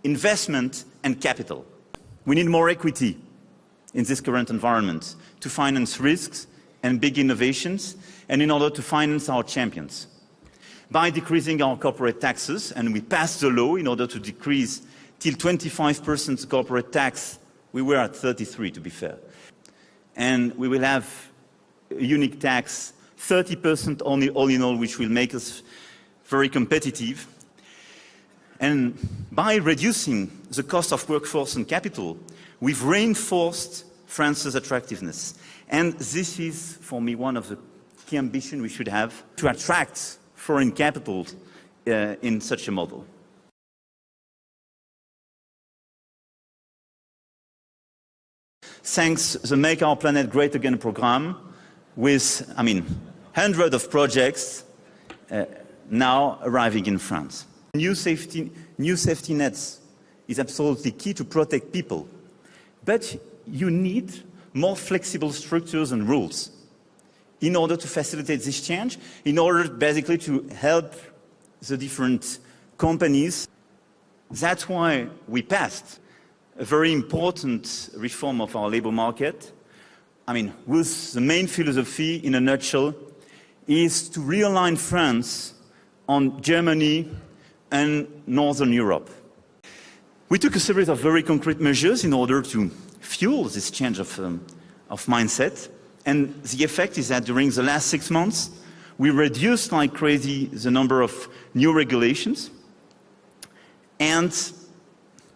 investment and capital. We need more equity in this current environment to finance risks and big innovations, and in order to finance our champions. By decreasing our corporate taxes, and we passed the law in order to decrease till 25% corporate tax, we were at 33 to be fair. And we will have a unique tax, 30% only all in all, which will make us very competitive. And by reducing the cost of workforce and capital, we've reinforced France's attractiveness. And this is, for me, one of the key ambitions we should have to attract foreign capital in such a model. Thanks to the Make Our Planet Great Again program, with, hundreds of projects now arriving in France. New safety nets is absolutely key to protect people, but you need more flexible structures and rules in order to facilitate this change, in order basically to help the different companies. That's why we passed a very important reform of our labor market. With the main philosophy, in a nutshell, is to realign France on Germany and Northern Europe. We took a series of very concrete measures in order to fuel this change of mindset. And the effect is that during the last 6 months, we reduced like crazy the number of new regulations, and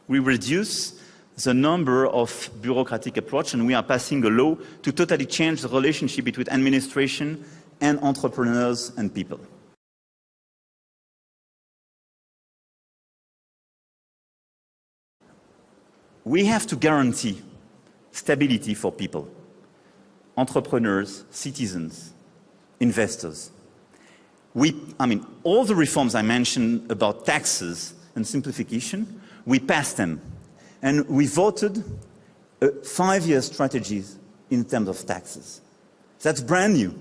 we reduced the number of bureaucratic approach, and we are passing a law to totally change the relationship between administration and entrepreneurs and people. We have to guarantee stability for people, entrepreneurs, citizens, investors. All the reforms I mentioned about taxes and simplification, we passed them. And we voted a 5-year strategy in terms of taxes. That's brand new.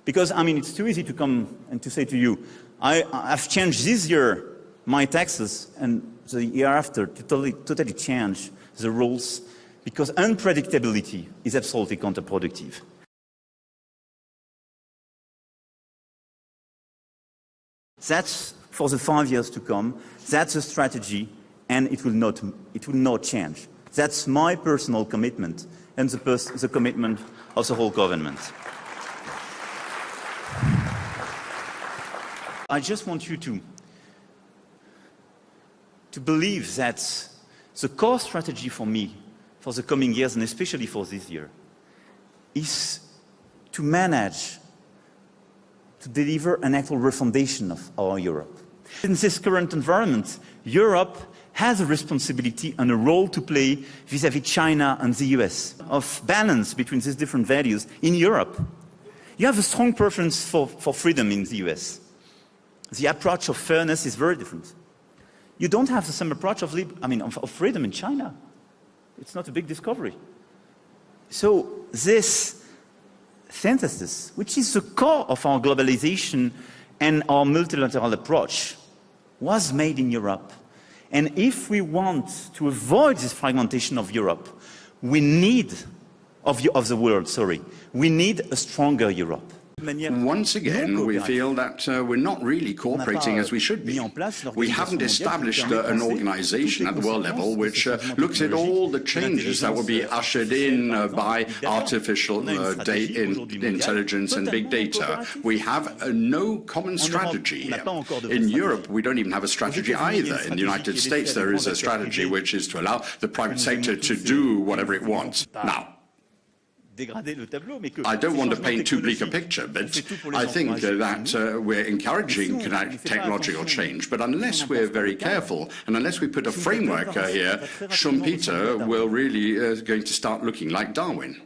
Because, it's too easy to come and to say to you, I've changed this year my taxes, and the year after to totally change the rules, because unpredictability is absolutely counterproductive. That's for the 5 years to come. That's a strategy, and it will not change. That's my personal commitment, and the commitment of the whole government. I just want you to believe that the core strategy for me, for the coming years, and especially for this year, is to manage to deliver an actual refoundation of our Europe. In this current environment, Europe has a responsibility and a role to play vis-à-vis China and the US, of balance between these different values in Europe. You have a strong preference for freedom in the US. The approach of fairness is very different. You don't have the same approach of freedom in China. It's not a big discovery. So this synthesis, which is the core of our globalization and our multilateral approach, was made in Europe. And if we want to avoid this fragmentation of Europe, we need, of the world, we need a stronger Europe. Once again, we feel that we're not really cooperating as we should be. We haven't established an organization at the world level which looks at all the changes that will be ushered in by artificial intelligence and big data. We have no common strategy. In Europe, we don't even have a strategy either. In the United States, there is a strategy which is to allow the private sector to do whatever it wants. Now, I don't want to paint too bleak a picture, but I think that we're encouraging technological change. But unless we're very careful, and unless we put a framework here, Schumpeter will really going to start looking like Darwin.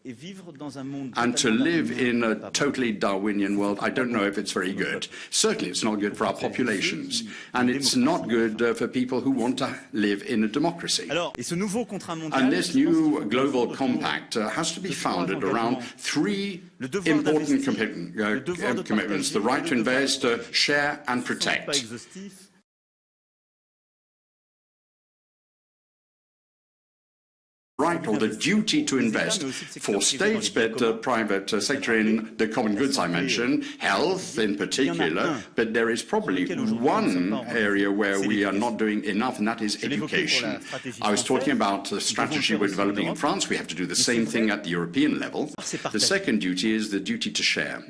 And to live in a totally Darwinian world, I don't know if it's very good. Certainly it's not good for our populations. And it's not good for people who want to live in a democracy. And this new global compact has to be founded around three important commitments: the right to invest, share and protect. Right, or the duty to invest for states, but private sector in the common goods I mentioned, health in particular, but there is probably one area where we are not doing enough, and that is education. I was talking about the strategy we're developing in France. We have to do the same thing at the European level. The second duty is the duty to share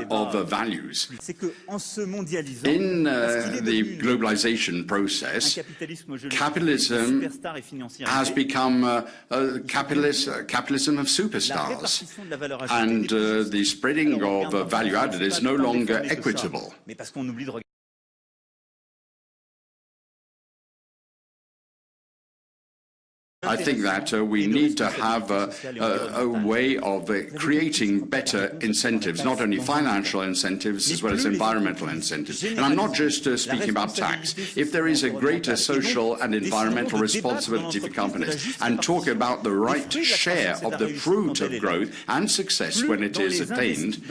of values. In the globalization process, capitalism has become capitalism of superstars, and the spreading of value added is no longer equitable. I think that we need to have a way of creating better incentives, not only financial incentives as well as environmental incentives. And I'm not just speaking about tax. If there is a greater social and environmental responsibility for companies, and talk about the right share of the fruit of growth and success when it is attained,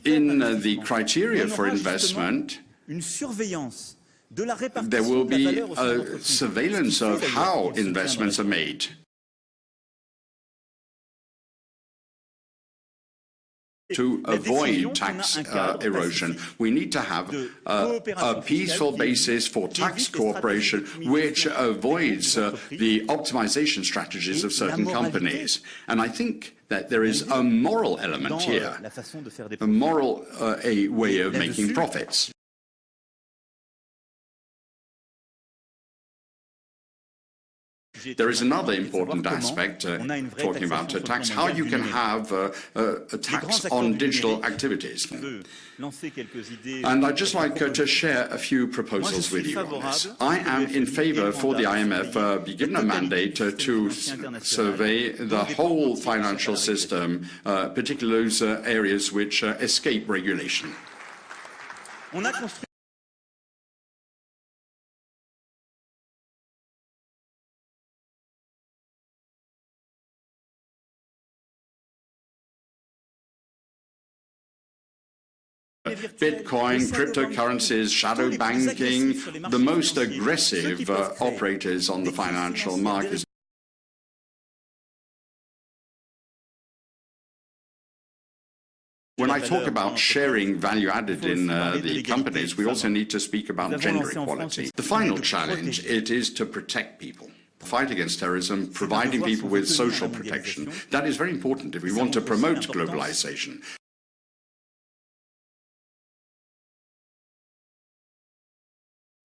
in the criteria for investment, there will be a surveillance of how investments are made. To avoid tax erosion, we need to have a peaceful basis for tax cooperation which avoids the optimization strategies of certain companies. And I think that there is a moral element here, a moral way of making profits. There is another important aspect, talking about tax, how you can have a tax on digital activities. And I'd just like to share a few proposals with you on this. I am in favor for the IMF be given a mandate to survey the whole financial system, particularly those areas which escape regulation. Bitcoin, cryptocurrencies, shadow banking, the most aggressive operators on the financial markets. When I talk about sharing value added in the companies, we also need to speak about gender equality. The final challenge, it is to protect people. Fight against terrorism, providing people with social protection. That is very important if we want to promote globalization.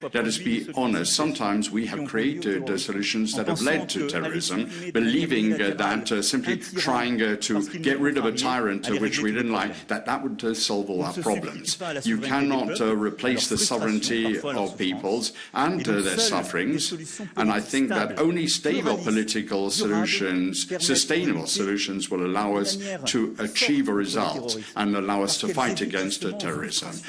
Let us be honest, sometimes we have created solutions that have led to terrorism, believing that simply trying to get rid of a tyrant which we didn't like, that would solve all our problems. You cannot replace the sovereignty of peoples and their sufferings, and I think that only stable political solutions, sustainable solutions, will allow us to achieve a result and allow us to fight against terrorism.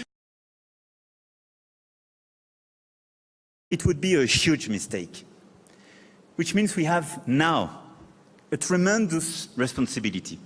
It would be a huge mistake, which means we have now a tremendous responsibility